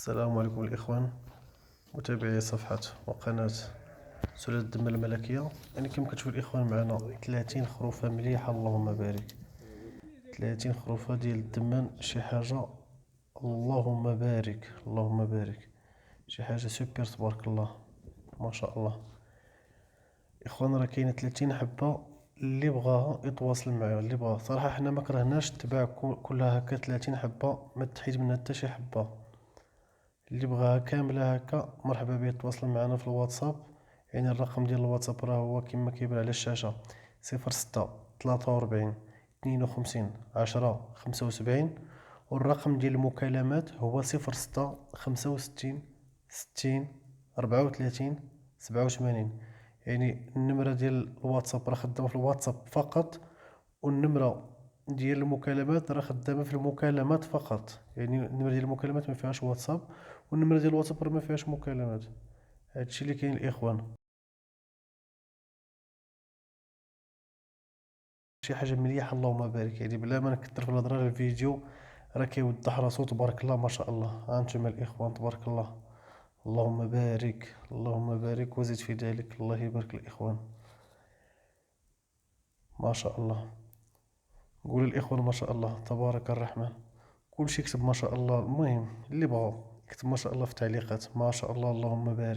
السلام عليكم الإخوان، متابعي صفحة وقناة سلالة الدم الملكية. يعني كما كتشوفوا الإخوان معنا 30 خروفة مليحة، اللهم بارك. 30 خروفة ديال الدمان، شي حاجة اللهم بارك اللهم بارك، شي حاجة سوبر تبارك الله ما شاء الله. إخوان راه كاينة 30 حبة، اللي بغاها يتواصل معايا. اللي بغاها صراحة حنا ما كرهناش تباع كلها هكا 30 حبة، ما تحيد منها حتى شي حبة. اللي بغاها كاملة هكا مرحبا به، يتواصل معنا في الواتساب. يعني الرقم ديال الواتساب راه هو كما كيبان على الشاشة: 06 43 52 10 75. والرقم ديال المكالمات هو 06 65 60 34 87. يعني النمرة ديال الواتساب راه خدامة في الواتساب فقط، والنمرة ديال المكالمات راه خدامة في المكالمات فقط. يعني النمرة ديال المكالمات ما فيهاش واتساب، والنمرة ديال الواتساب راه ما فيهاش مكالمات. هادشي اللي كاين الاخوان. شي حاجة مليحة اللهم بارك، يعني بلا ما نكثر في الهضرة، الفيديو راه كيوضح راسو تبارك الله ما شاء الله. ها انتم الاخوان تبارك الله، اللهم بارك اللهم بارك وزد في ذلك، الله يبارك الاخوان ما شاء الله. قول الاخوان ما شاء الله تبارك الرحمن. كلشي يكتب ما شاء الله. المهم اللي بغاو يكتب ما شاء الله في التعليقات، ما شاء الله اللهم بارك.